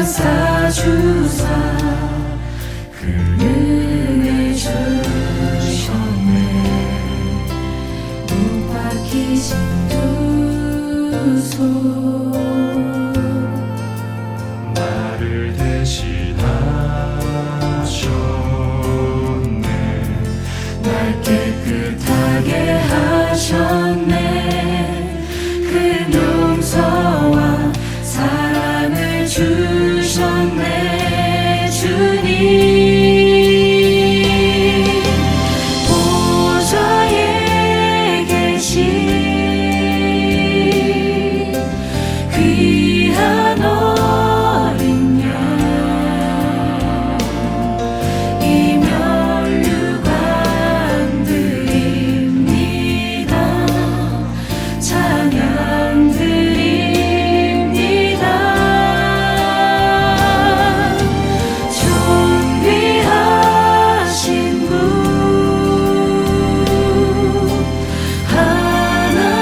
감싸주사 그 은혜 주셨네. 못 박히신 두 손 나를 대신하셨네. 날 깨끗하게 하셨네. 그 용서와 사랑을 주셨네. 주님 보좌에 계신 귀한 어린 양 이 면류관 드립니다. 찬양 드립니다. 존귀하신 분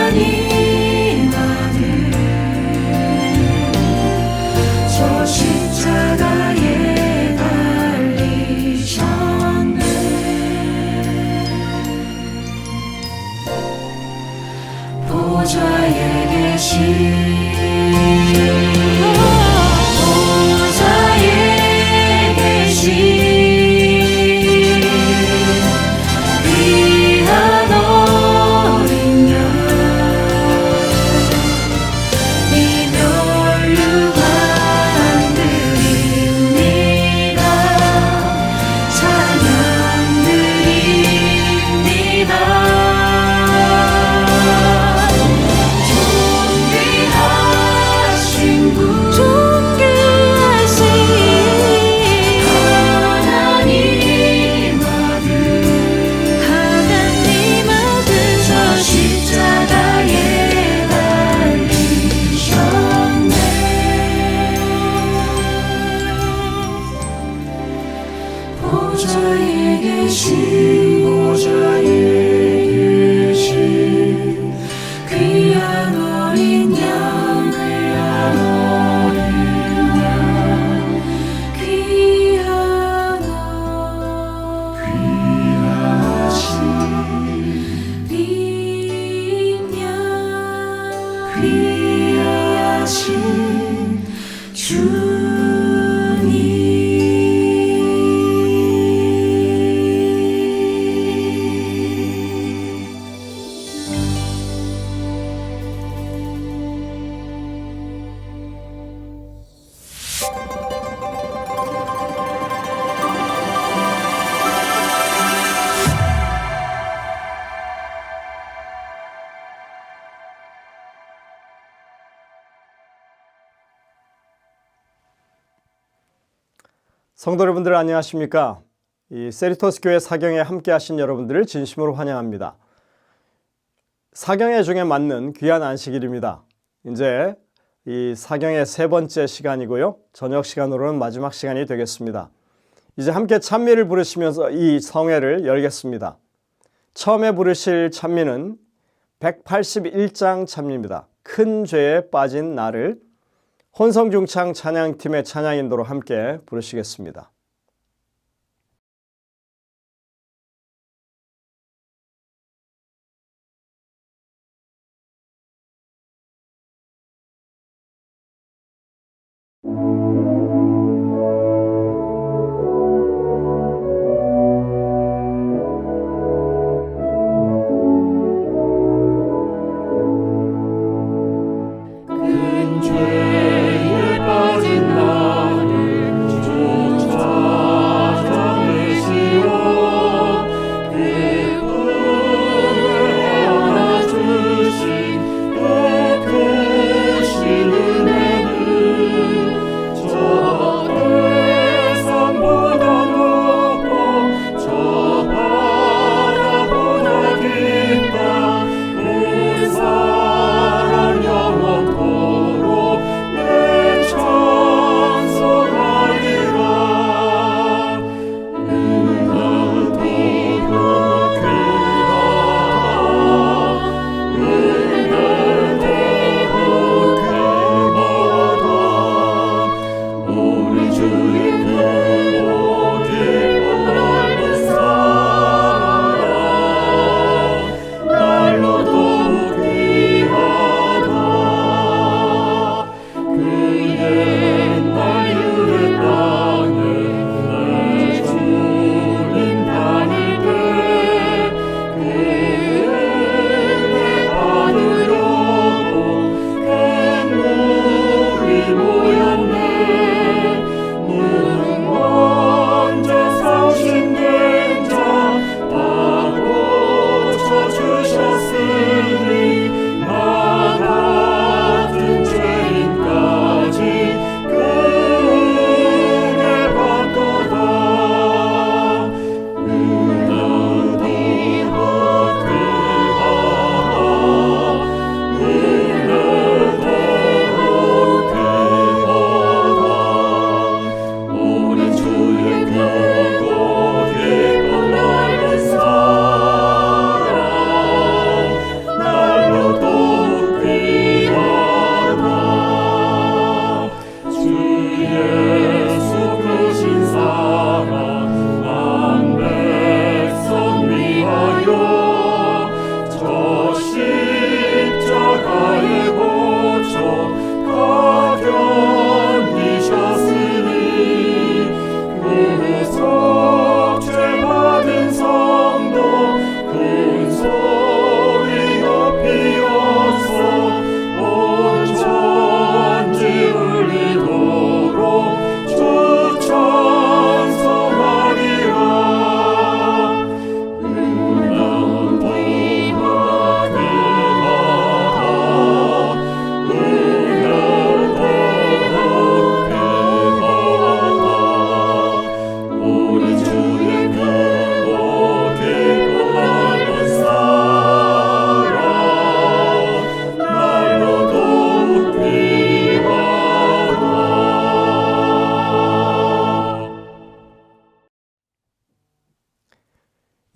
하나님 아들 저 십자가에 달리셨네. 보좌에 계신 보좌에 계신 귀한 어린 양 이 면류관 드립니다. 찬양 드립니다. 존귀하신 분 하나님 아들 저 십자가에 달리셨네. 보좌에 계신 귀한 어린 양 귀한 귀하신 주님. 성도 여러분들 안녕하십니까? 이 세리토스 교회 사경에 함께 하신 여러분들을 진심으로 환영합니다. 사경회 중에 맞는 귀한 안식일입니다. 이제 이 사경의 세 번째 시간이고요. 저녁 시간으로는 마지막 시간이 되겠습니다. 이제 함께 찬미를 부르시면서 이 성회를 열겠습니다. 처음에 부르실 찬미는 181장 찬미입니다. 큰 죄에 빠진 나를 혼성중창 찬양팀의 찬양 인도로 함께 부르시겠습니다. 큰 죄에 빠진 나를 쫓아다니시오.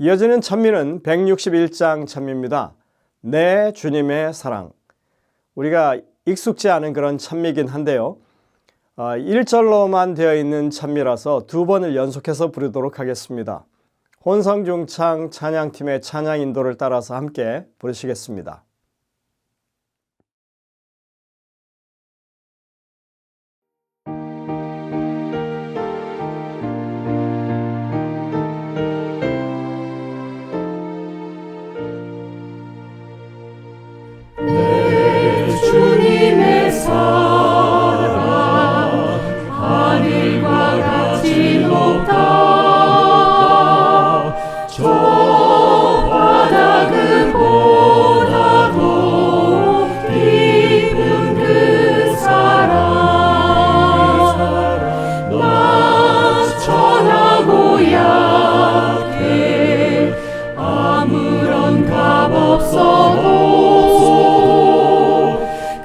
이어지는 찬미는 161장 찬미입니다. 내 주님의 사랑. 우리가 익숙지 않은 그런 찬미이긴 한데요. 1절로만 되어 있는 찬미라서 두 번을 연속해서 부르도록 하겠습니다. 혼성중창 찬양팀의 찬양 인도를 따라서 함께 부르시겠습니다. 주님의 사랑 하늘과 같이 높다 저 바다 그보다도 깊은 그 사랑 나 천하고 약해 아무런 값 없어도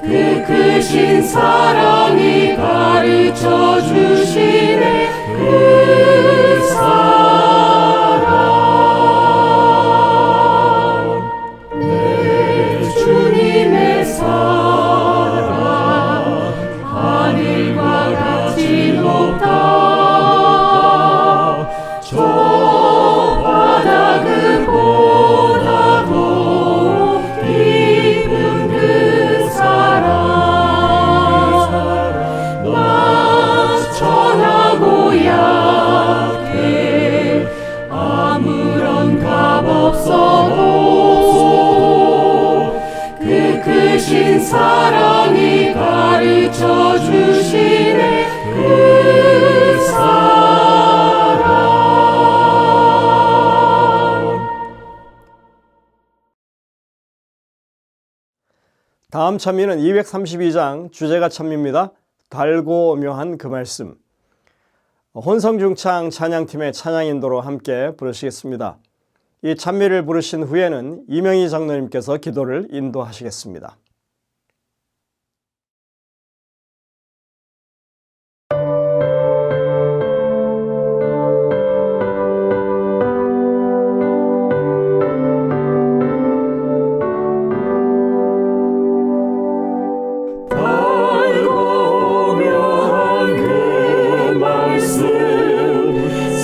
그 크신 사랑이 가르쳐 주시네 그 사랑 내 주님의 사랑 하늘과 같이 높다 저 바다 그보다도 깊은 그 사랑 나 천하고 약해 아무런 값 없어도 그 크신 사랑이 가르쳐 주시네 그 사랑. 다음 찬미는 232장 주제가 찬미입니다. 달고 묘한 그 말씀. 혼성중창 찬양팀의 찬양 인도로 함께 부르시겠습니다. 이 찬미를 부르신 후에는 이명희 장로님께서 기도를 인도하시겠습니다. 달고 묘한 그 말씀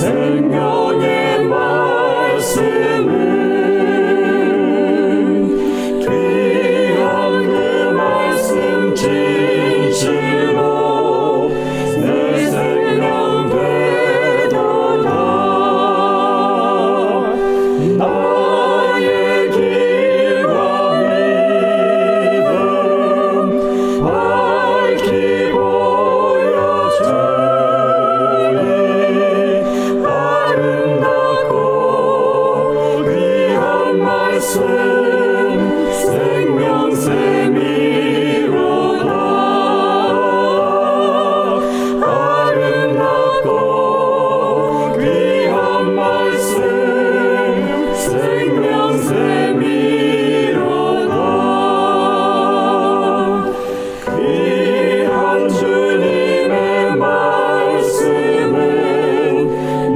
생명의 말씀은 귀한 그 말씀 진실로 내 생명 되도다 나의 길과 믿음 밝히 보여주니 아름답고 귀한 말씀 생명샘이로다 아름답고 귀한 말씀 생명샘이로다 귀한 주님의 말씀은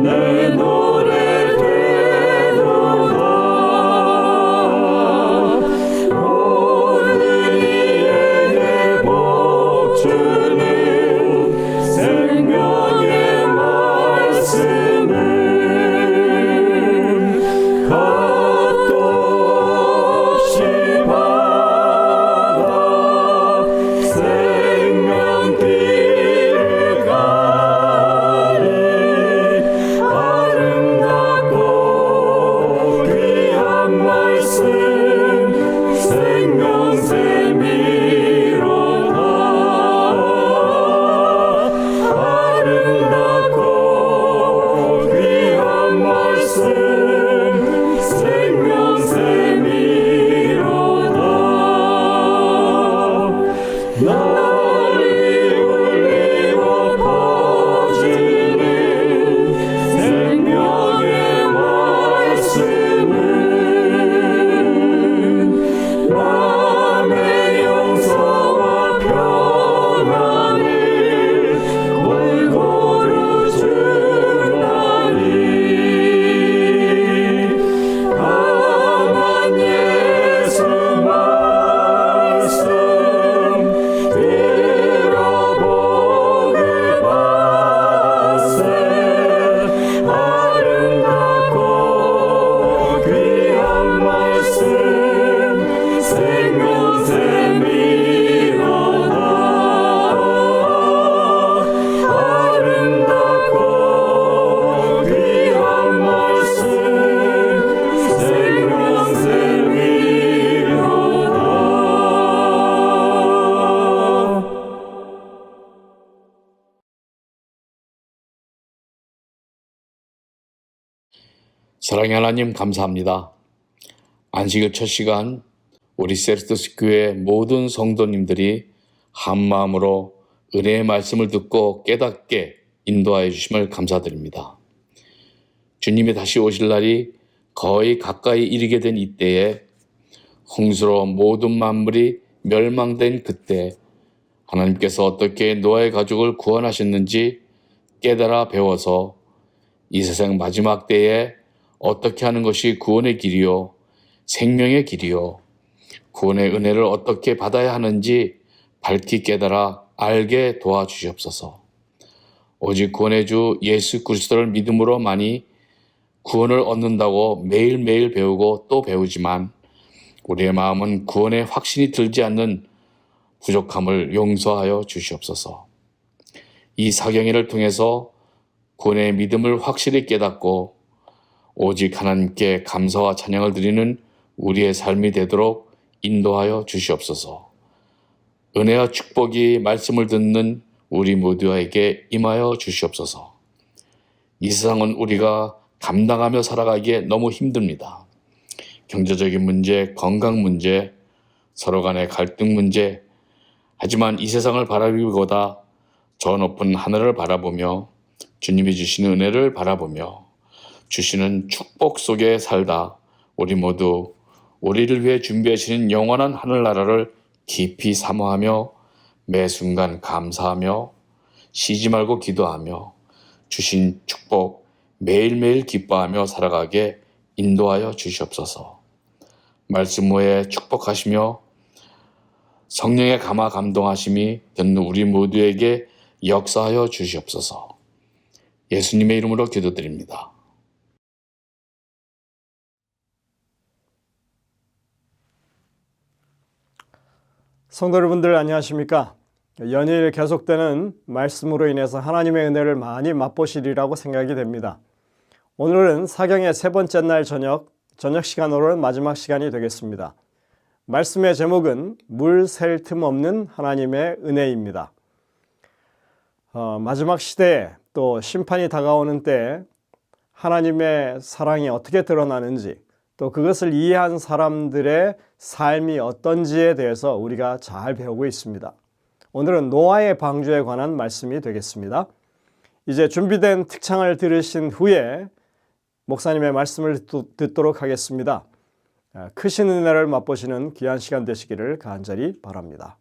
내 노래 되도다 오늘 사랑의 하나님 감사합니다. 안식일 첫 시간 우리 세르토스 교회 모든 성도님들이 한마음으로 은혜의 말씀을 듣고 깨닫게 인도하여 주심을 감사드립니다. 주님이 다시 오실 날이 거의 가까이 이르게 된 이때에 홍수로 모든 만물이 멸망된 그때 하나님께서 어떻게 노아의 가족을 구원하셨는지 깨달아 배워서 이 세상 마지막 때에 어떻게 하는 것이 구원의 길이요 생명의 길이요 구원의 은혜를 어떻게 받아야 하는지 밝히 깨달아 알게 도와주시옵소서. 오직 구원의 주 예수 그리스도를 믿음으로만이 구원을 얻는다고 매일매일 배우고 또 배우지만 우리의 마음은 구원의 확신이 들지 않는 부족함을 용서하여 주시옵소서. 이 사경회를 통해서 구원의 믿음을 확실히 깨닫고 오직 하나님께 감사와 찬양을 드리는 우리의 삶이 되도록 인도하여 주시옵소서. 은혜와 축복이 말씀을 듣는 우리 모두에게 임하여 주시옵소서. 이 세상은 우리가 감당하며 살아가기에 너무 힘듭니다. 경제적인 문제, 건강 문제, 서로 간의 갈등 문제. 하지만 이 세상을 바라보기보다 저 높은 하늘을 바라보며 주님이 주시는 은혜를 바라보며 주시는 축복 속에 살다 우리 모두 우리를 위해 준비하시는 영원한 하늘나라를 깊이 사모하며 매 순간 감사하며 쉬지 말고 기도하며 주신 축복 매일매일 기뻐하며 살아가게 인도하여 주시옵소서. 말씀 후에 축복하시며 성령의 감화 감동하심이 듣는 우리 모두에게 역사하여 주시옵소서. 예수님의 이름으로 기도드립니다. 성도 여러분들 안녕하십니까? 연일 계속되는 말씀으로 인해서 하나님의 은혜를 많이 맛보시리라고 생각이 됩니다. 오늘은 사경의 세 번째 날 저녁 시간으로는 마지막 시간이 되겠습니다. 말씀의 제목은 물 셀 틈 없는 하나님의 은혜입니다. 마지막 시대에 또 심판이 다가오는 때 하나님의 사랑이 어떻게 드러나는지 또 그것을 이해한 사람들의 삶이 어떤지에 대해서 우리가 잘 배우고 있습니다. 오늘은 노아의 방주에 관한 말씀이 되겠습니다. 이제 준비된 특창을 들으신 후에 목사님의 말씀을 듣도록 하겠습니다. 크신 은혜를 맛보시는 귀한 시간 되시기를 간절히 바랍니다.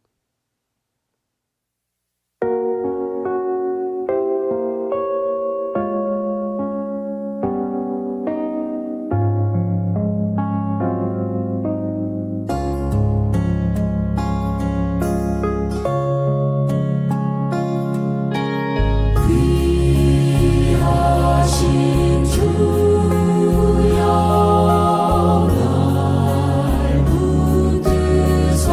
주여 날 붙드사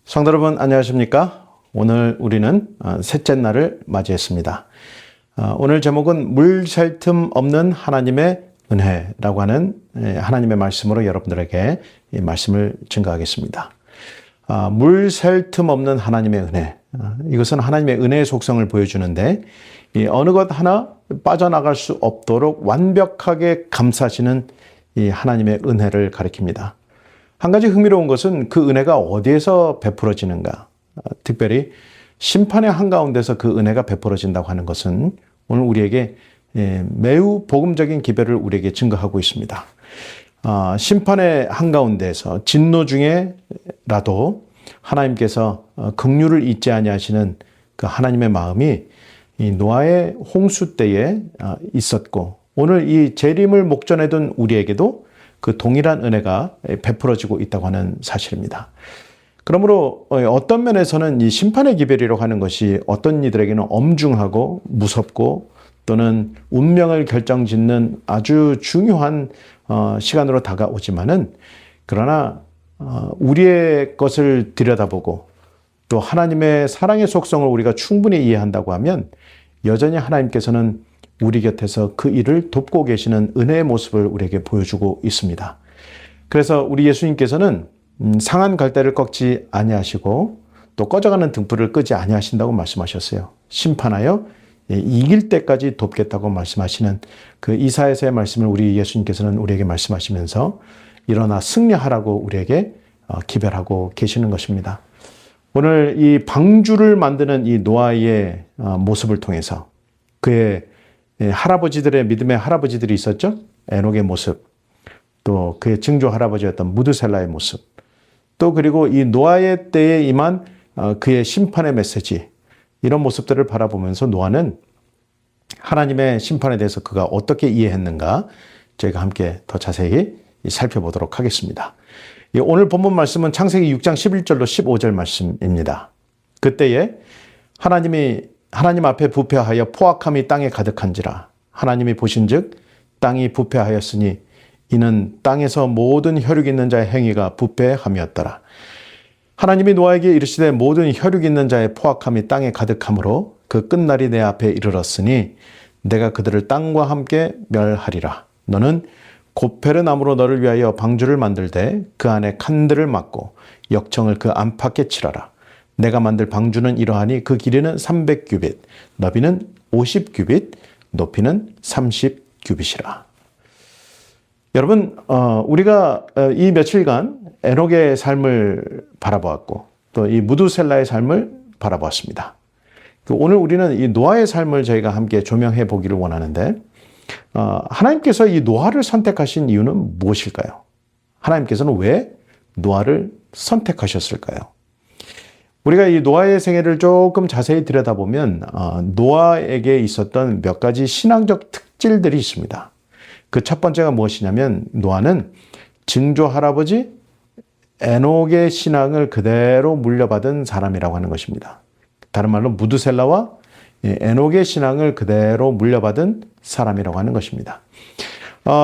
성도 여러분 안녕하십니까? 오늘 우리는 셋째 날을 맞이했습니다. 오늘 제목은 물 셀 틈 없는 하나님의 은혜라고 하는 하나님의 말씀으로 여러분들에게 이 말씀을 증거하겠습니다. 물 셀 틈 없는 하나님의 은혜. 이것은 하나님의 은혜의 속성을 보여주는데 어느 것 하나 빠져나갈 수 없도록 완벽하게 감싸시는 이 하나님의 은혜를 가리킵니다. 한 가지 흥미로운 것은 그 은혜가 어디에서 베풀어지는가. 특별히 심판의 한가운데서 그 은혜가 베풀어진다고 하는 것은 오늘 우리에게 매우 복음적인 기별을 우리에게 증거하고 있습니다. 심판의 한가운데에서 진노 중에라도 하나님께서 긍휼을 잊지 아니하시는 그 하나님의 마음이 이 노아의 홍수 때에 있었고 오늘 이 재림을 목전에 둔 우리에게도 그 동일한 은혜가 베풀어지고 있다고 하는 사실입니다. 그러므로 어떤 면에서는 이 심판의 기별이라고 하는 것이 어떤 이들에게는 엄중하고 무섭고 또는 운명을 결정짓는 아주 중요한 시간으로 다가오지만은 그러나 우리의 것을 들여다보고 또 하나님의 사랑의 속성을 우리가 충분히 이해한다고 하면 여전히 하나님께서는 우리 곁에서 그 일을 돕고 계시는 은혜의 모습을 우리에게 보여주고 있습니다. 그래서 우리 예수님께서는 상한 갈대를 꺾지 아니하시고 또 꺼져가는 등불을 끄지 아니하신다고 말씀하셨어요. 심판하여 이길 때까지 돕겠다고 말씀하시는 그 이사야서의 말씀을 우리 예수님께서는 우리에게 말씀하시면서 일어나 승리하라고 우리에게 기별하고 계시는 것입니다. 오늘 이 방주를 만드는 이 노아의 모습을 통해서 그의 할아버지들의 믿음의 할아버지들이 있었죠. 에녹의 모습, 또 그의 증조 할아버지였던 무드셀라의 모습, 또 그리고 이 노아의 때에 임한 그의 심판의 메시지, 이런 모습들을 바라보면서 노아는 하나님의 심판에 대해서 그가 어떻게 이해했는가 저희가 함께 더 자세히 살펴보도록 하겠습니다. 오늘 본문 말씀은 창세기 6장 11절로 15절 말씀입니다. 그때에 하나님 앞에 부패하여 포악함이 땅에 가득한지라 하나님이 보신즉 땅이 부패하였으니 이는 땅에서 모든 혈육 있는 자의 행위가 부패함이었더라. 하나님이 노아에게 이르시되 모든 혈육 있는 자의 포악함이 땅에 가득함으로 그 끝날이 내 앞에 이르렀으니 내가 그들을 땅과 함께 멸하리라. 너는 고페르 나무로 너를 위하여 방주를 만들되 그 안에 칸들을 막고 역청을 그 안팎에 칠하라. 내가 만들 방주는 이러하니 그 길이는 300규빗, 너비는 50규빗, 높이는 30규빗이라. 여러분, 우리가 이 며칠간 에녹의 삶을 바라보았고 또 이 무두셀라의 삶을 바라보았습니다. 오늘 우리는 이 노아의 삶을 저희가 함께 조명해 보기를 원하는데 하나님께서 이 노아를 선택하신 이유는 무엇일까요? 하나님께서는 왜 노아를 선택하셨을까요? 우리가 이 노아의 생애를 조금 자세히 들여다보면 노아에게 있었던 몇 가지 신앙적 특질들이 있습니다. 그 첫 번째가 무엇이냐면 노아는 증조 할아버지 에녹의 신앙을 그대로 물려받은 사람이라고 하는 것입니다. 다른 말로 무두셀라와 에녹의 신앙을 그대로 물려받은 사람이라고 하는 것입니다.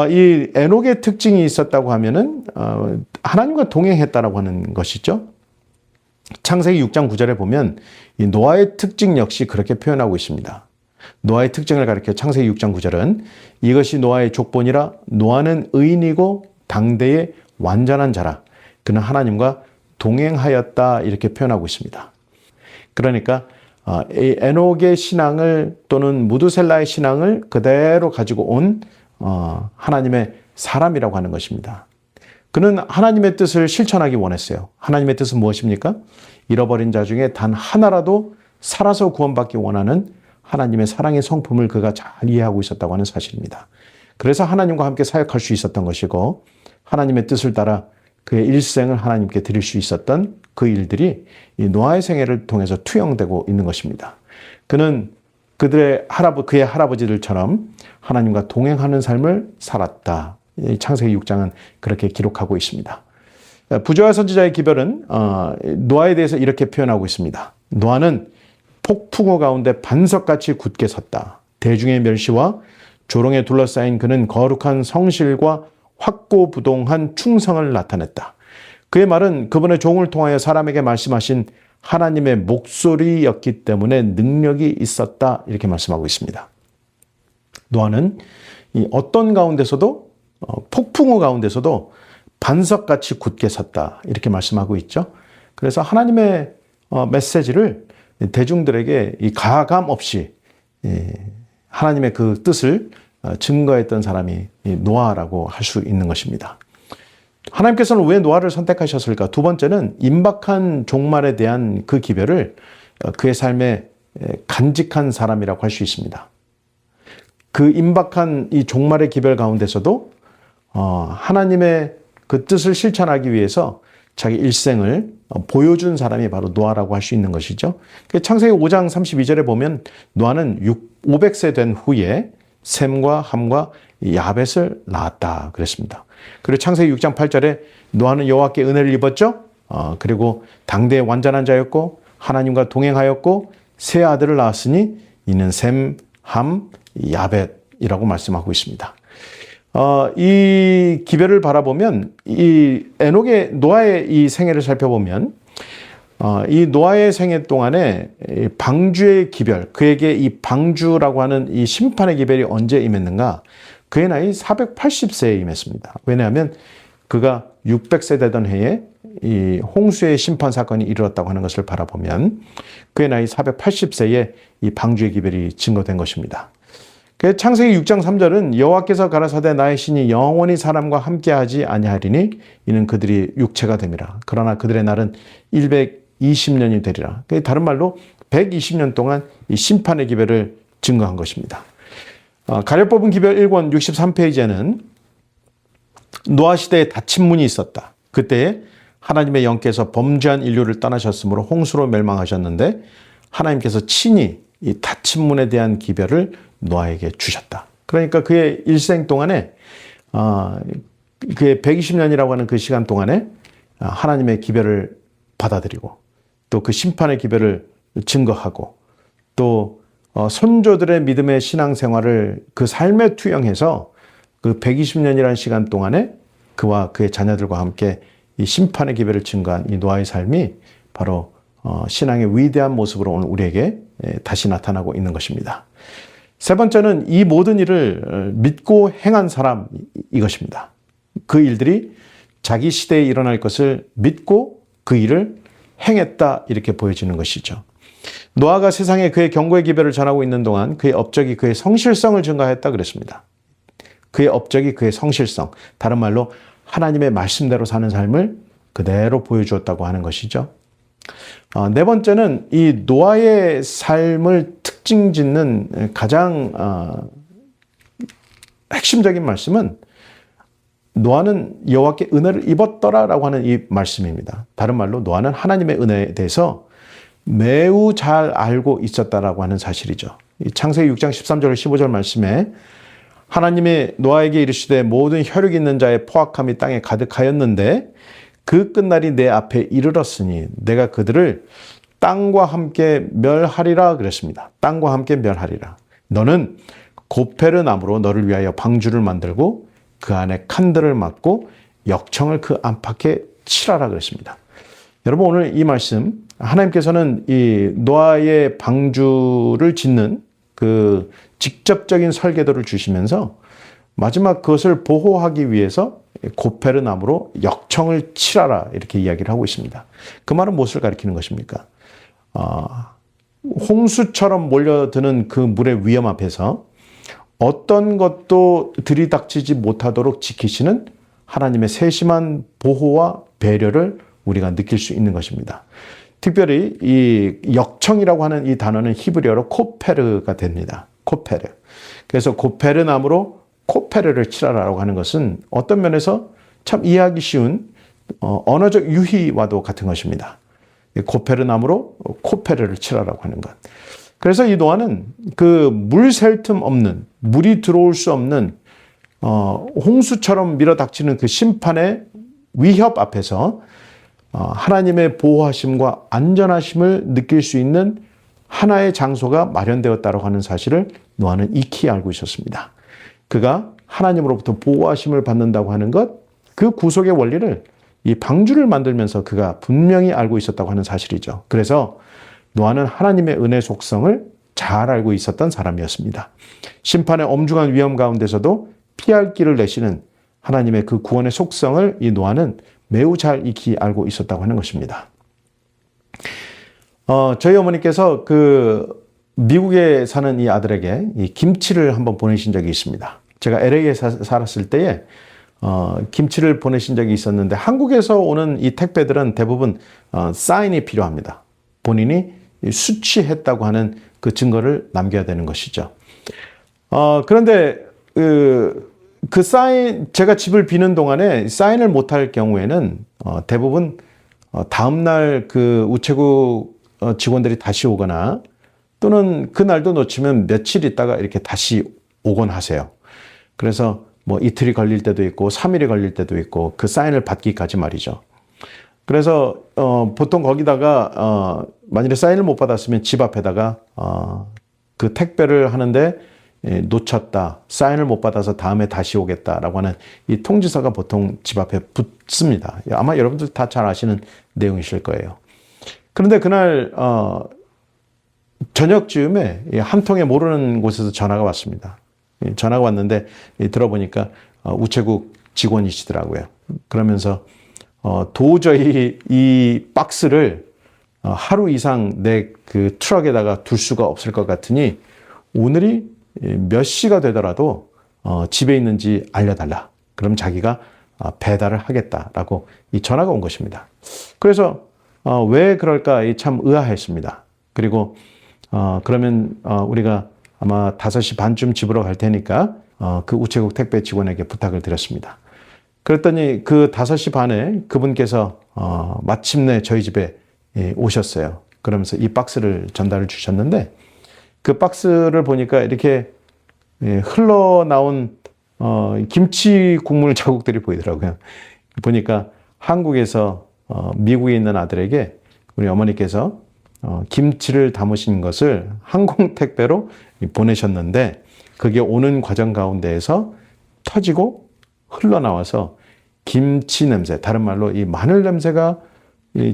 이 에녹의 특징이 있었다고 하면은 하나님과 동행했다라고 하는 것이죠. 창세기 6장 9절에 보면 이 노아의 특징 역시 그렇게 표현하고 있습니다. 노아의 특징을 가리켜 창세기 6장 9절은 이것이 노아의 족본이라 노아는 의인이고 당대의 완전한 자라 그는 하나님과 동행하였다 이렇게 표현하고 있습니다. 그러니까 이 에녹의 신앙을 또는 무두셀라의 신앙을 그대로 가지고 온 하나님의 사람이라고 하는 것입니다. 그는 하나님의 뜻을 실천하기 원했어요. 하나님의 뜻은 무엇입니까? 잃어버린 자 중에 단 하나라도 살아서 구원받기 원하는 하나님의 사랑의 성품을 그가 잘 이해하고 있었다고 하는 사실입니다. 그래서 하나님과 함께 사역할 수 있었던 것이고 하나님의 뜻을 따라 그의 일생을 하나님께 드릴 수 있었던 그 일들이 이 노아의 생애를 통해서 투영되고 있는 것입니다. 그는 그의 할아버지들처럼 하나님과 동행하는 삶을 살았다. 창세기 6장은 그렇게 기록하고 있습니다. 부조와 선지자의 기별은 노아에 대해서 이렇게 표현하고 있습니다. 노아는 폭풍우 가운데 반석같이 굳게 섰다. 대중의 멸시와 조롱에 둘러싸인 그는 거룩한 성실과 확고부동한 충성을 나타냈다. 그의 말은 그분의 종을 통하여 사람에게 말씀하신 하나님의 목소리였기 때문에 능력이 있었다 이렇게 말씀하고 있습니다. 노아는 이 어떤 가운데서도 폭풍우 가운데서도 반석같이 굳게 섰다 이렇게 말씀하고 있죠. 그래서 하나님의 메시지를 대중들에게 이 가감 없이 하나님의 그 뜻을 증거했던 사람이 노아라고 할 수 있는 것입니다. 하나님께서는 왜 노아를 선택하셨을까? 두 번째는 임박한 종말에 대한 그 기별을 그의 삶에 간직한 사람이라고 할 수 있습니다. 그 임박한 이 종말의 기별 가운데서도 하나님의 그 뜻을 실천하기 위해서 자기 일생을 보여준 사람이 바로 노아라고 할 수 있는 것이죠. 창세기 5장 32절에 보면 노아는 500세 된 후에 셈과 함과 야벳을 낳았다 그랬습니다. 그리고 창세기 6장 8절에 노아는 여호와께 은혜를 입었죠. 그리고 당대의 완전한 자였고 하나님과 동행하였고 세 아들을 낳았으니 이는 셈, 함, 야벳이라고 말씀하고 있습니다. 이 기별을 바라보면 이 노아의 이 생애를 살펴보면 이 노아의 생애 동안에 방주의 기별, 그에게 이 방주라고 하는 이 심판의 기별이 언제 임했는가? 그의 나이 480세에 임했습니다. 왜냐하면 그가 600세 되던 해에 이 홍수의 심판 사건이 이르렀다고 하는 것을 바라보면 그의 나이 480세에 이 방주의 기별이 증거된 것입니다. 창세기 6장 3절은 여호와께서 가라사대 나의 신이 영원히 사람과 함께하지 아니하리니 이는 그들이 육체가 됨이라. 그러나 그들의 날은 120년이 되리라. 다른 말로 120년 동안 이 심판의 기별을 증거한 것입니다. 가려 뽑은 기별 1권 63페이지에는 노아 시대에 닫힌 문이 있었다. 그때에 하나님의 영께서 범죄한 인류를 떠나셨으므로 홍수로 멸망하셨는데 하나님께서 친히 이 닫힌 문에 대한 기별을 노아에게 주셨다. 그러니까 그의 일생 동안에 그의 120년이라고 하는 그 시간 동안에 하나님의 기별을 받아들이고 또 그 심판의 기별을 증거하고 또 선조들의 믿음의 신앙생활을 그 삶에 투영해서 그 120년이라는 시간 동안에 그와 그의 자녀들과 함께 이 심판의 기별을 증거한 이 노아의 삶이 바로 신앙의 위대한 모습으로 오늘 우리에게 다시 나타나고 있는 것입니다. 세 번째는 이 모든 일을 믿고 행한 사람 이것입니다. 그 일들이 자기 시대에 일어날 것을 믿고 그 일을 행했다 이렇게 보여지는 것이죠. 노아가 세상에 그의 경고의 기별을 전하고 있는 동안 그의 업적이 그의 성실성을 증가했다 그랬습니다. 그의 업적이 그의 성실성, 다른 말로 하나님의 말씀대로 사는 삶을 그대로 보여주었다고 하는 것이죠. 네 번째는 이 노아의 삶을 특징 짓는 가장 핵심적인 말씀은 노아는 여호와께 은혜를 입었더라라고 하는 이 말씀입니다. 다른 말로 노아는 하나님의 은혜에 대해서 매우 잘 알고 있었다라고 하는 사실이죠. 창세기 6장 13절 15절 말씀에 하나님이 노아에게 이르시되 모든 혈육 있는 자의 포악함이 땅에 가득하였는데 그 끝날이 내 앞에 이르렀으니 내가 그들을 땅과 함께 멸하리라 그랬습니다. 땅과 함께 멸하리라. 너는 고페르 나무로 너를 위하여 방주를 만들고 그 안에 칸들을 막고 역청을 그 안팎에 칠하라 그랬습니다. 여러분 오늘 이 말씀 하나님께서는 이 노아의 방주를 짓는 그 직접적인 설계도를 주시면서 마지막 그것을 보호하기 위해서 고페르 나무로 역청을 칠하라 이렇게 이야기를 하고 있습니다. 그 말은 무엇을 가리키는 것입니까? 홍수처럼 몰려드는 그 물의 위험 앞에서 어떤 것도 들이닥치지 못하도록 지키시는 하나님의 세심한 보호와 배려를 우리가 느낄 수 있는 것입니다. 특별히 이 역청이라고 하는 이 단어는 히브리어로 코페르가 됩니다. 코페르. 그래서 고페르 나무로 코페르를 칠하라고 하는 것은 어떤 면에서 참 이해하기 쉬운 언어적 유희와도 같은 것입니다. 고페르 나무로 코페르를 칠하라고 하는 것. 그래서 이 노아는 그 물 셀 틈 없는, 물이 들어올 수 없는 홍수처럼 밀어닥치는 그 심판의 위협 앞에서 하나님의 보호하심과 안전하심을 느낄 수 있는 하나의 장소가 마련되었다고 하는 사실을 노아는 익히 알고 있었습니다. 그가 하나님으로부터 보호하심을 받는다고 하는 것, 그 구속의 원리를 이 방주를 만들면서 그가 분명히 알고 있었다고 하는 사실이죠. 그래서 노아는 하나님의 은혜 속성을 잘 알고 있었던 사람이었습니다. 심판의 엄중한 위험 가운데서도 피할 길을 내시는 하나님의 그 구원의 속성을 이 노아는 매우 잘 익히 알고 있었다고 하는 것입니다. 저희 어머니께서 그 미국에 사는 이 아들에게 이 김치를 한번 보내신 적이 있습니다. 제가 LA에 살았을 때에 김치를 보내신 적이 있었는데 한국에서 오는 이 택배들은 대부분 사인이 필요합니다. 본인이 수취했다고 하는 그 증거를 남겨야 되는 것이죠. 그런데 그 사인, 제가 집을 비는 동안에 사인을 못할 경우에는 대부분 다음날 그 우체국 직원들이 다시 오거나 또는 그날도 놓치면 며칠 있다가 이렇게 다시 오곤 하세요. 그래서 뭐 이틀이 걸릴 때도 있고 3일이 걸릴 때도 있고 그 사인을 받기까지 말이죠. 그래서 보통 거기다가 만일에 사인을 못 받았으면 집 앞에다가 그 택배를 하는데 놓쳤다, 사인을 못 받아서 다음에 다시 오겠다라고 하는 이 통지서가 보통 집 앞에 붙습니다. 아마 여러분들 다 잘 아시는 내용이실 거예요. 그런데 그날 저녁쯤에 한 통에 모르는 곳에서 전화가 왔습니다. 전화가 왔는데 들어보니까 우체국 직원이시더라고요. 그러면서 도저히 이 박스를 하루 이상 내 그 트럭에다가 둘 수가 없을 것 같으니 오늘이 몇 시가 되더라도 집에 있는지 알려달라. 그럼 자기가 배달을 하겠다라고 이 전화가 온 것입니다. 그래서 왜 그럴까 참 의아했습니다. 그리고 그러면 우리가 아마 5시 반쯤 집으로 갈 테니까 그 우체국 택배 직원에게 부탁을 드렸습니다. 그랬더니 그 5시 반에 그분께서 마침내 저희 집에 오셨어요. 그러면서 이 박스를 전달을 주셨는데 그 박스를 보니까 이렇게 흘러나온 김치 국물 자국들이 보이더라고요. 보니까 한국에서 미국에 있는 아들에게 우리 어머니께서 김치를 담으신 것을 항공 택배로 보내셨는데 그게 오는 과정 가운데에서 터지고 흘러나와서 김치 냄새, 다른 말로 이 마늘 냄새가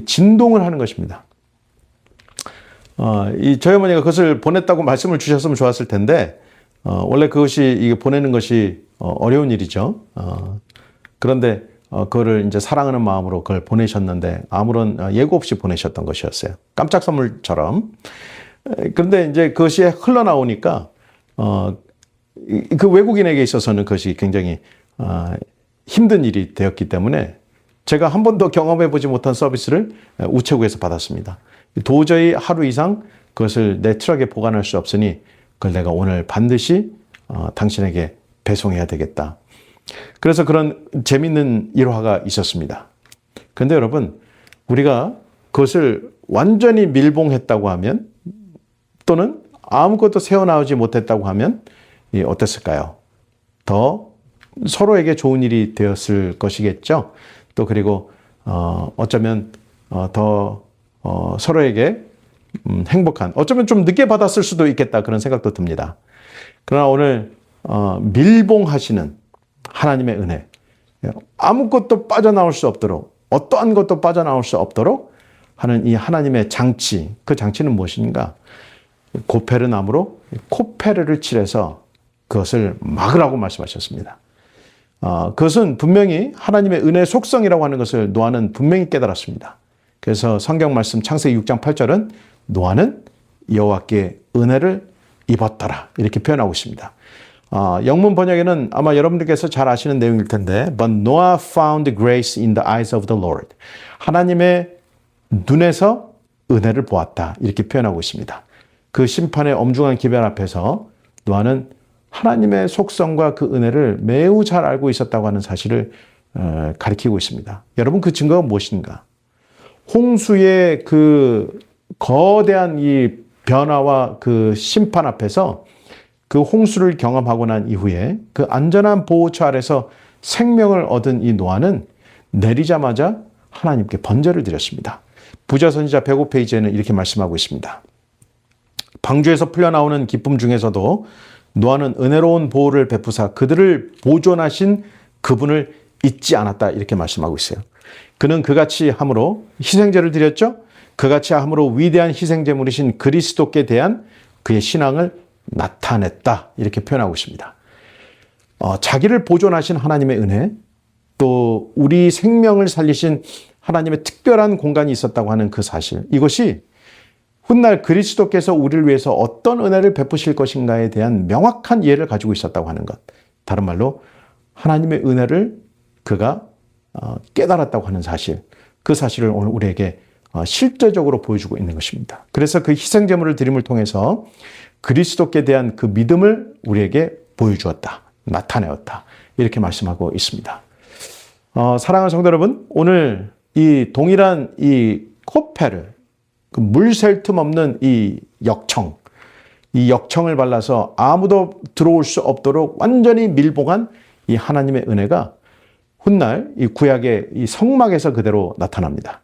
진동을 하는 것입니다. 저희 어머니가 그것을 보냈다고 말씀을 주셨으면 좋았을 텐데 원래 그것이 이게 보내는 것이 어려운 일이죠. 그런데 그거를 이제 사랑하는 마음으로 그걸 보내셨는데 아무런 예고 없이 보내셨던 것이었어요. 깜짝 선물처럼. 그런데 이제 그것이 흘러나오니까 그 외국인에게 있어서는 그것이 굉장히 힘든 일이 되었기 때문에 제가 한 번도 경험해 보지 못한 서비스를 우체국에서 받았습니다. 도저히 하루 이상 그것을 내 트럭에 보관할 수 없으니 그걸 내가 오늘 반드시 당신에게 배송해야 되겠다. 그래서 그런 재밌는 일화가 있었습니다. 그런데 여러분, 우리가 그것을 완전히 밀봉했다고 하면 또는 아무것도 새어나오지 못했다고 하면 어땠을까요? 더 서로에게 좋은 일이 되었을 것이겠죠. 또 그리고 어쩌면 더 서로에게 행복한, 어쩌면 좀 늦게 받았을 수도 있겠다 그런 생각도 듭니다. 그러나 오늘 밀봉하시는 하나님의 은혜, 아무것도 빠져나올 수 없도록, 어떠한 것도 빠져나올 수 없도록 하는 이 하나님의 장치, 그 장치는 무엇인가? 고페르 나무로 코페르를 칠해서 그것을 막으라고 말씀하셨습니다. 그것은 분명히 하나님의 은혜의 속성이라고 하는 것을 노아는 분명히 깨달았습니다. 그래서 성경 말씀 창세기 6장 8절은 노아는 여호와께 은혜를 입었더라 이렇게 표현하고 있습니다. 영문 번역에는 아마 여러분들께서 잘 아시는 내용일 텐데 But Noah found grace in the eyes of the Lord. 하나님의 눈에서 은혜를 보았다 이렇게 표현하고 있습니다. 그 심판의 엄중한 기별 앞에서 노아는 하나님의 속성과 그 은혜를 매우 잘 알고 있었다고 하는 사실을 가리키고 있습니다. 여러분 그 증거가 무엇인가? 홍수의 그 거대한 이 변화와 그 심판 앞에서 그 홍수를 경험하고 난 이후에 그 안전한 보호처 아래서 생명을 얻은 이 노아는 내리자마자 하나님께 번제를 드렸습니다. 부자선지자 105페이지에는 이렇게 말씀하고 있습니다. 방주에서 풀려나오는 기쁨 중에서도 노아는 은혜로운 보호를 베푸사 그들을 보존하신 그분을 잊지 않았다 이렇게 말씀하고 있어요. 그는 그같이 함으로 희생제를 드렸죠. 그같이 함으로 위대한 희생제물이신 그리스도께 대한 그의 신앙을 나타냈다. 이렇게 표현하고 있습니다. 자기를 보존하신 하나님의 은혜, 또 우리 생명을 살리신 하나님의 특별한 공간이 있었다고 하는 그 사실, 이것이 훗날 그리스도께서 우리를 위해서 어떤 은혜를 베푸실 것인가에 대한 명확한 이해를 가지고 있었다고 하는 것. 다른 말로 하나님의 은혜를 그가 깨달았다고 하는 사실, 그 사실을 오늘 우리에게 실제적으로 보여주고 있는 것입니다. 그래서 그 희생제물을 드림을 통해서 그리스도께 대한 그 믿음을 우리에게 보여주었다, 나타내었다, 이렇게 말씀하고 있습니다. 사랑하는 성도 여러분, 오늘 이 동일한 이 코페르, 그 물 셀 틈 없는 이 역청을 발라서 아무도 들어올 수 없도록 완전히 밀봉한 이 하나님의 은혜가 훗날 이 구약의 이 성막에서 그대로 나타납니다.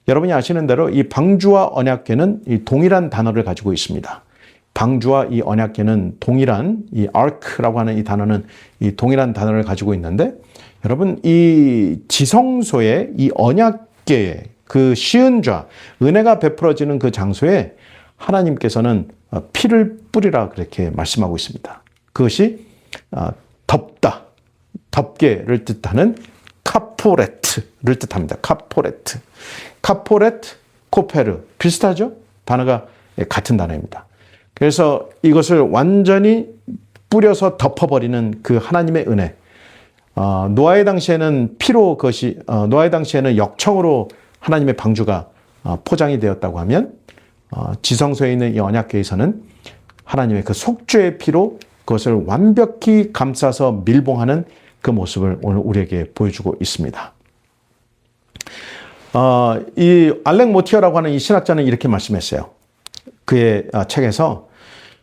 여러분이 아시는 대로 이 방주와 언약궤는 이 동일한 단어를 가지고 있습니다. 방주와 이 언약궤는 동일한, 이 ark라고 하는 이 단어는 이 동일한 단어를 가지고 있는데, 여러분 이 지성소의 이 언약궤의 그 시은좌, 은혜가 베풀어지는 그 장소에 하나님께서는 피를 뿌리라 그렇게 말씀하고 있습니다. 그것이 덮다, 덮개를 뜻하는 카포레트를 뜻합니다. 카포레트, 코페르 비슷하죠? 단어가 같은 단어입니다. 그래서 이것을 완전히 뿌려서 덮어버리는 그 하나님의 은혜. 노아의 당시에는 피로 그것이 노아의 당시에는 역청으로 하나님의 방주가 포장이 되었다고 하면, 지성소에 있는 이 언약궤에서는 하나님의 그 속죄의 피로 그것을 완벽히 감싸서 밀봉하는 그 모습을 오늘 우리에게 보여주고 있습니다. 이 알렉 모티어라고 하는 이 신학자는 이렇게 말씀했어요. 그의 책에서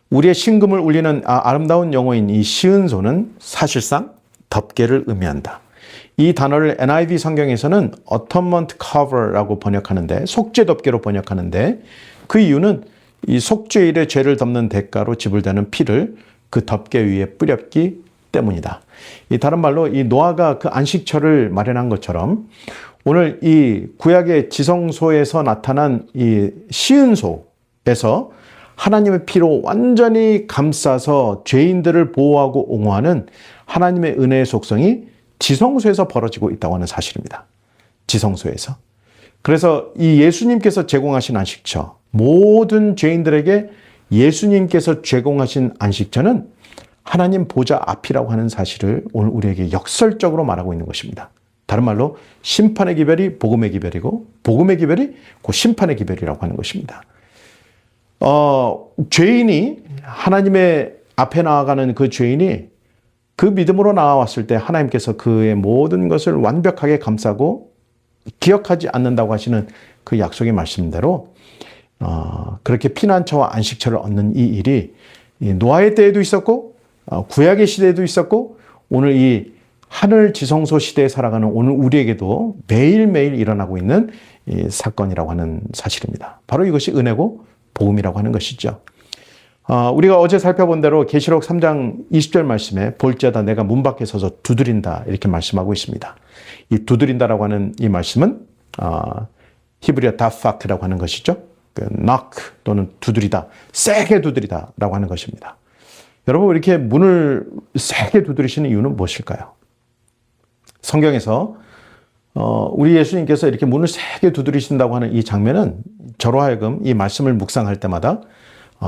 우리의 신금을 울리는 아름다운 영어인 이 시은소는 사실상 덮개를 의미한다. 이 단어를 NIV 성경에서는 Atonement Cover라고 번역하는데, 속죄 덮개로 번역하는데, 그 이유는 이 속죄일의 죄를 덮는 대가로 지불되는 피를 그 덮개 위에 뿌렸기 때문이다. 이 다른 말로 이 노아가 그 안식처를 마련한 것처럼 오늘 이 구약의 지성소에서 나타난 이 시은소에서 하나님의 피로 완전히 감싸서 죄인들을 보호하고 옹호하는 하나님의 은혜의 속성이 지성소에서 벌어지고 있다고 하는 사실입니다. 지성소에서. 그래서 이 예수님께서 제공하신 안식처, 모든 죄인들에게 예수님께서 제공하신 안식처는 하나님 보좌 앞이라고 하는 사실을 오늘 우리에게 역설적으로 말하고 있는 것입니다. 다른 말로 심판의 기별이 복음의 기별이고, 복음의 기별이 그 심판의 기별이라고 하는 것입니다. 죄인이 하나님의 앞에 나아가는 그 죄인이 그 믿음으로 나아왔을 때 하나님께서 그의 모든 것을 완벽하게 감싸고 기억하지 않는다고 하시는 그 약속의 말씀대로 그렇게 피난처와 안식처를 얻는 이 일이 노아의 때에도 있었고, 구약의 시대에도 있었고, 오늘 이 하늘 지성소 시대에 살아가는 오늘 우리에게도 매일매일 일어나고 있는 이 사건이라고 하는 사실입니다. 바로 이것이 은혜고 복음이라고 하는 것이죠. 우리가 어제 살펴본 대로 계시록 3장 20절 말씀에 볼지어다 내가 문 밖에 서서 두드린다 이렇게 말씀하고 있습니다. 이 두드린다라고 하는 이 말씀은 히브리어 다파크라고 하는 것이죠. 그 knock 또는 두드리다, 세게 두드리다라고 하는 것입니다. 여러분, 이렇게 문을 세게 두드리시는 이유는 무엇일까요? 성경에서 우리 예수님께서 이렇게 문을 세게 두드리신다고 하는 이 장면은 저로 하여금 이 말씀을 묵상할 때마다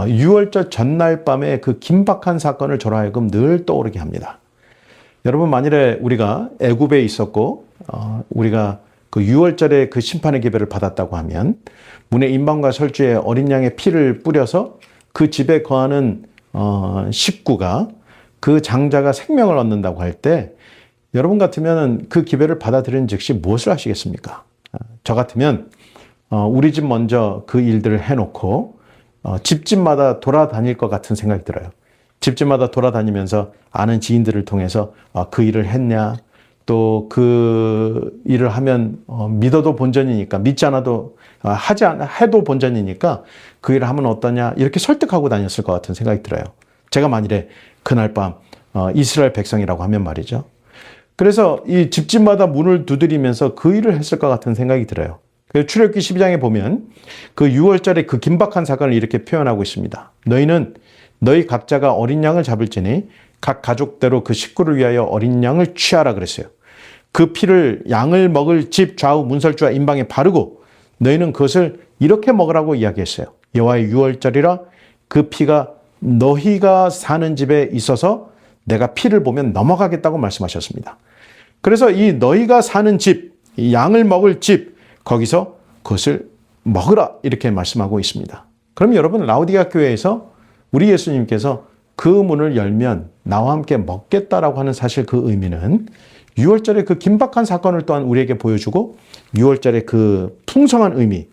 유월절 전날 밤에 그 긴박한 사건을 저로 하여금 늘 떠오르게 합니다. 여러분, 만일에 우리가 애굽에 있었고 우리가 그 유월절에 그 심판의 기별을 받았다고 하면 문의 임방과 설주에 어린 양의 피를 뿌려서 그 집에 거하는 식구가, 그 장자가 생명을 얻는다고 할 때 여러분 같으면 그 기별을 받아들이는 즉시 무엇을 하시겠습니까? 저 같으면 우리 집 먼저 그 일들을 해놓고 집집마다 돌아다닐 것 같은 생각이 들어요. 집집마다 돌아다니면서 아는 지인들을 통해서 그 일을 했냐, 또 그 일을 하면 믿어도 본전이니까, 믿지 않아도 해도 본전이니까 그 일을 하면 어떠냐, 이렇게 설득하고 다녔을 것 같은 생각이 들어요. 제가 만일에 그날 밤 이스라엘 백성이라고 하면 말이죠. 그래서 이 집집마다 문을 두드리면서 그 일을 했을 것 같은 생각이 들어요. 그래서 출애굽기 12장에 보면 그 6월절에 그 긴박한 사건을 이렇게 표현하고 있습니다. 너희는 너희 각자가 어린 양을 잡을지니 각 가족대로 그 식구를 위하여 어린 양을 취하라 그랬어요. 그 피를 양을 먹을 집 좌우 문설주와 임방에 바르고 너희는 그것을 이렇게 먹으라고 이야기했어요. 여호와의 6월절이라 그 피가 너희가 사는 집에 있어서 내가 피를 보면 넘어가겠다고 말씀하셨습니다. 그래서 이 너희가 사는 집, 이 양을 먹을 집, 거기서 그것을 먹으라 이렇게 말씀하고 있습니다. 그럼 여러분 라우디게아 교회에서 우리 예수님께서 그 문을 열면 나와 함께 먹겠다라고 하는 사실 그 의미는 6월절의 그 긴박한 사건을 또한 우리에게 보여주고 6월절의 그 풍성한 의미,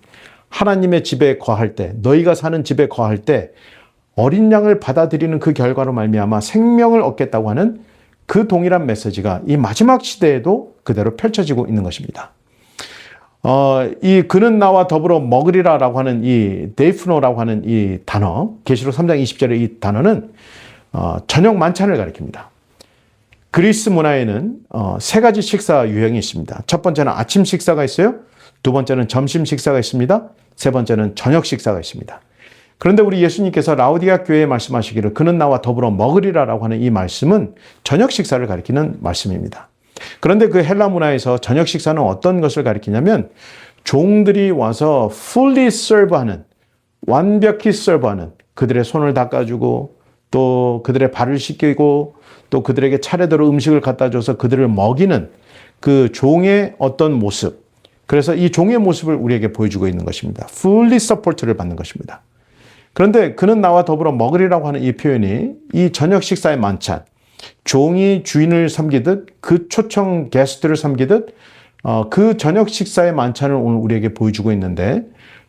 하나님의 집에 거할 때, 너희가 사는 집에 거할 때 어린 양을 받아들이는 그 결과로 말미암아 생명을 얻겠다고 하는 그 동일한 메시지가 이 마지막 시대에도 그대로 펼쳐지고 있는 것입니다. 이 그는 나와 더불어 먹으리라라고 하는 이 데이프노라고 하는 이 단어, 계시록 3장 20절의 이 단어는 저녁 만찬을 가리킵니다. 그리스 문화에는 세 가지 식사 유형이 있습니다. 첫 번째는 아침 식사가 있어요. 두 번째는 점심 식사가 있습니다. 세 번째는 저녁 식사가 있습니다. 그런데 우리 예수님께서 라우디게아 교회에 말씀하시기를 그는 나와 더불어 먹으리라라고 하는 이 말씀은 저녁 식사를 가리키는 말씀입니다. 그런데 그 헬라 문화에서 저녁 식사는 어떤 것을 가리키냐면 종들이 와서 fully serve하는, 완벽히 serve하는, 그들의 손을 닦아주고 또 그들의 발을 씻기고 또 그들에게 차례대로 음식을 갖다 줘서 그들을 먹이는 그 종의 어떤 모습, 그래서 이 종의 모습을 우리에게 보여주고 있는 것입니다. fully support를 받는 것입니다. 그런데 그는 나와 더불어 먹으리라고 하는 이 표현이 이 저녁 식사의 만찬, 종이 주인을 섬기듯 그 초청 게스트를 섬기듯 그 저녁 식사의 만찬을 오늘 우리에게 보여주고 있는데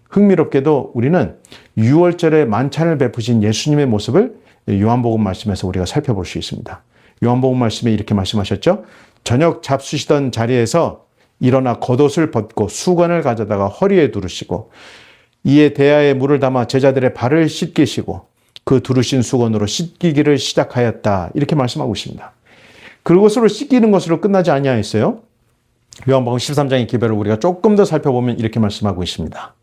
흥미롭게도 우리는 6월절에 만찬을 베푸신 예수님의 모습을 요한복음 말씀에서 우리가 살펴볼 수 있습니다. 요한복음 말씀에 이렇게 말씀하셨죠. 저녁 잡수시던 자리에서 일어나 겉옷을 벗고 수건을 가져다가 허리에 두르시고 이에 대야에 물을 담아 제자들의 발을 씻기시고 그 두르신 수건으로 씻기기를 시작하였다. 이렇게 말씀하고 있습니다. 그것으로 씻기는 것으로 끝나지 아니하였어요. 요한복음 13장의 기별을 우리가 조금 더 살펴보면 이렇게 말씀하고 있습니다.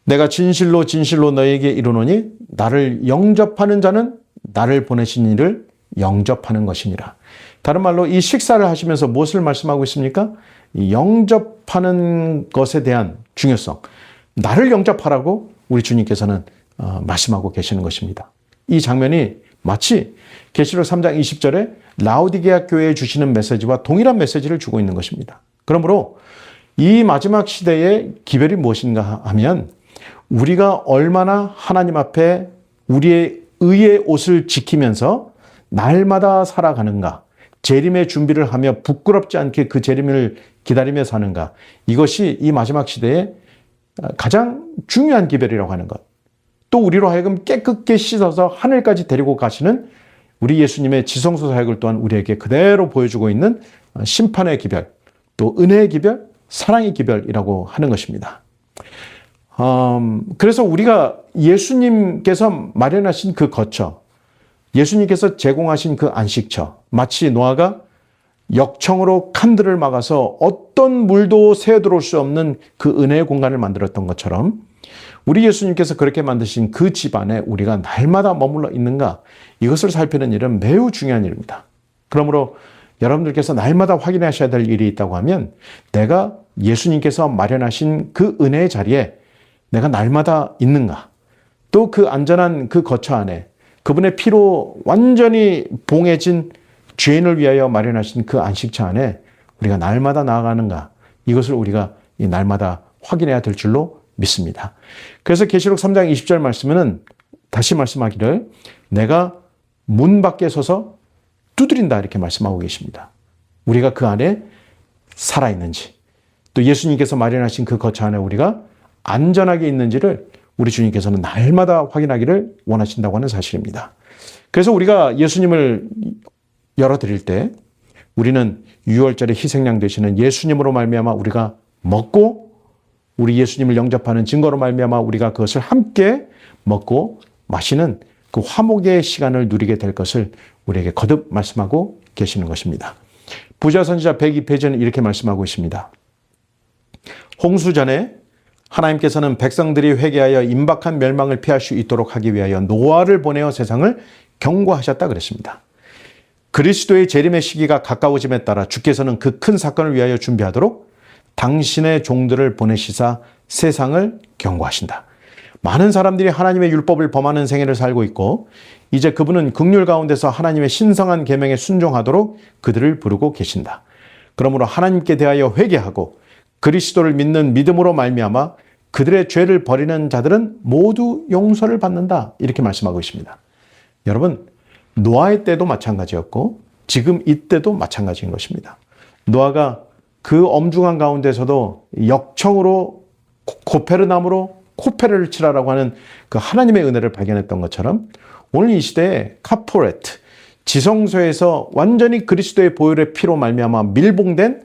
내가 진실로 진실로 너에게 이르노니 나를 영접하는 자는 나를 보내신 이를 영접하는 것이니라. 다른 말로 이 식사를 하시면서 무엇을 말씀하고 있습니까? 이 영접하는 것에 대한 중요성. 나를 영접하라고 우리 주님께서는 말씀하고 계시는 것입니다. 이 장면이 마치 계시록 3장 20절에 라우디게아 교회에 주시는 메시지와 동일한 메시지를 주고 있는 것입니다. 그러므로 이 마지막 시대의 기별이 무엇인가 하면 우리가 얼마나 하나님 앞에 우리의 의의 옷을 지키면서 날마다 살아가는가, 재림의 준비를 하며 부끄럽지 않게 그 재림을 기다리며 사는가, 이것이 이 마지막 시대의 가장 중요한 기별이라고 하는 것. 또 우리로 하여금 깨끗게 씻어서 하늘까지 데리고 가시는 우리 예수님의 지성소 사역을 또한 우리에게 그대로 보여주고 있는 심판의 기별, 또 은혜의 기별, 사랑의 기별이라고 하는 것입니다. 그래서 우리가 예수님께서 마련하신 그 거처, 예수님께서 제공하신 그 안식처, 마치 노아가 역청으로 칸들을 막아서 어떤 물도 새어 들어올 수 없는 그 은혜의 공간을 만들었던 것처럼 우리 예수님께서 그렇게 만드신 그 집 안에 우리가 날마다 머물러 있는가, 이것을 살피는 일은 매우 중요한 일입니다. 그러므로 여러분들께서 날마다 확인하셔야 될 일이 있다고 하면 내가 예수님께서 마련하신 그 은혜의 자리에 내가 날마다 있는가, 또 그 안전한 그 거처 안에 그분의 피로 완전히 봉해진 죄인을 위하여 마련하신 그 안식처 안에 우리가 날마다 나아가는가, 이것을 우리가 이 날마다 확인해야 될 줄로 믿습니다. 그래서 계시록 3장 20절 말씀에는 다시 말씀하기를 내가 문 밖에 서서 두드린다 이렇게 말씀하고 계십니다. 우리가 그 안에 살아있는지, 또 예수님께서 마련하신 그 거처 안에 우리가 안전하게 있는지를 우리 주님께서는 날마다 확인하기를 원하신다고 하는 사실입니다. 그래서 우리가 예수님을 열어드릴 때 우리는 6월절에 희생양 되시는 예수님으로 말미암아 우리가 먹고 우리 예수님을 영접하는 증거로 말미암아 우리가 그것을 함께 먹고 마시는 그 화목의 시간을 누리게 될 것을 우리에게 거듭 말씀하고 계시는 것입니다. 부자 선지자 102페이지는 이렇게 말씀하고 있습니다. 홍수 전에 하나님께서는 백성들이 회개하여 임박한 멸망을 피할 수 있도록 하기 위하여 노아를 보내어 세상을 경고하셨다 그랬습니다. 그리스도의 재림의 시기가 가까워짐에 따라 주께서는 그 큰 사건을 위하여 준비하도록 당신의 종들을 보내시사 세상을 경고하신다. 많은 사람들이 하나님의 율법을 범하는 생애를 살고 있고 이제 그분은 긍휼 가운데서 하나님의 신성한 계명에 순종하도록 그들을 부르고 계신다. 그러므로 하나님께 대하여 회개하고 그리스도를 믿는 믿음으로 말미암아 그들의 죄를 버리는 자들은 모두 용서를 받는다. 이렇게 말씀하고 있습니다. 여러분, 노아의 때도 마찬가지였고 지금 이때도 마찬가지인 것입니다. 노아가 그 엄중한 가운데서도 역청으로 고페르나무로 코페르를 치라라고 하는 그 하나님의 은혜를 발견했던 것처럼 오늘 이 시대에 카포레트, 지성소에서 완전히 그리스도의 보혈의 피로 말미암아 밀봉된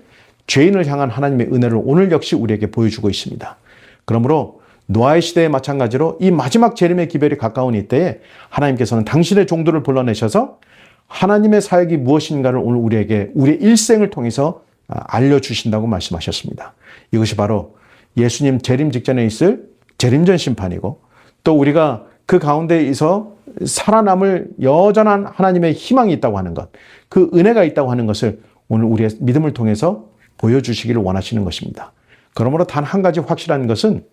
죄인을 향한 하나님의 은혜를 오늘 역시 우리에게 보여주고 있습니다. 그러므로 노아의 시대에 마찬가지로 이 마지막 재림의 기별이 가까운 이때에 하나님께서는 당신의 종들을 불러내셔서 하나님의 사역이 무엇인가를 오늘 우리에게 우리의 일생을 통해서 알려주신다고 말씀하셨습니다. 이것이 바로 예수님 재림 직전에 있을 재림전 심판이고 또 우리가 그 가운데에서 살아남을 여전한 하나님의 희망이 있다고 하는 것, 그 은혜가 있다고 하는 것을 오늘 우리의 믿음을 통해서 보여주시기를 원하시는 것입니다. 그러므로 단 한 가지 확실한 것은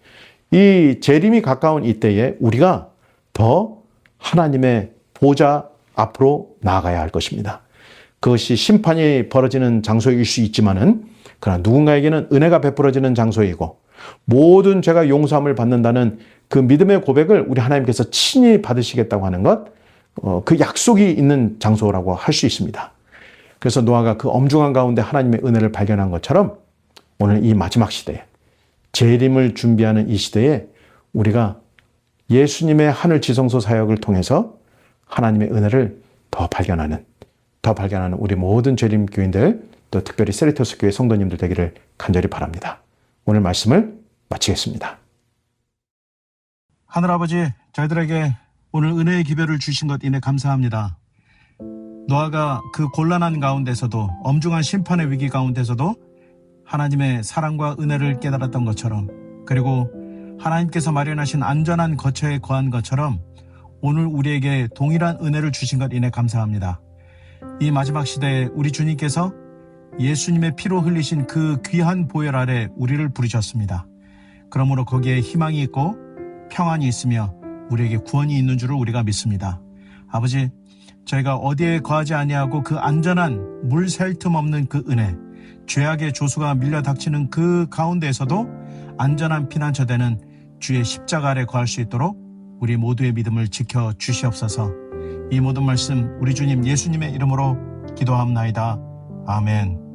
이 재림이 가까운 이때에 우리가 더 하나님의 보좌 앞으로 나아가야 할 것입니다. 그것이 심판이 벌어지는 장소일 수 있지만은 그러나 누군가에게는 은혜가 베풀어지는 장소이고 모든 죄가 용서함을 받는다는 그 믿음의 고백을 우리 하나님께서 친히 받으시겠다고 하는 것, 그 약속이 있는 장소라고 할 수 있습니다. 그래서 노아가 그 엄중한 가운데 하나님의 은혜를 발견한 것처럼 오늘 이 마지막 시대에 재림을 준비하는 이 시대에 우리가 예수님의 하늘 지성소 사역을 통해서 하나님의 은혜를 더 발견하는 우리 모든 재림 교인들 또 특별히 세리토스 교회 성도님들 되기를 간절히 바랍니다. 오늘 말씀을 마치겠습니다. 하늘아버지, 저희들에게 오늘 은혜의 기별을 주신 것 이내 감사합니다. 노아가 그 곤란한 가운데서도 엄중한 심판의 위기 가운데서도 하나님의 사랑과 은혜를 깨달았던 것처럼 그리고 하나님께서 마련하신 안전한 거처에 거한 것처럼 오늘 우리에게 동일한 은혜를 주신 것 이내 감사합니다. 이 마지막 시대에 우리 주님께서 예수님의 피로 흘리신 그 귀한 보혈 아래 우리를 부르셨습니다. 그러므로 거기에 희망이 있고 평안이 있으며 우리에게 구원이 있는 줄을 우리가 믿습니다. 아버지, 저희가 어디에 거하지 아니하고 그 안전한 물 샐 틈 없는 그 은혜, 죄악의 조수가 밀려 닥치는 그 가운데에서도 안전한 피난처 되는 주의 십자가 아래 거할 수 있도록 우리 모두의 믿음을 지켜 주시옵소서. 이 모든 말씀 우리 주님 예수님의 이름으로 기도합나이다. 아멘.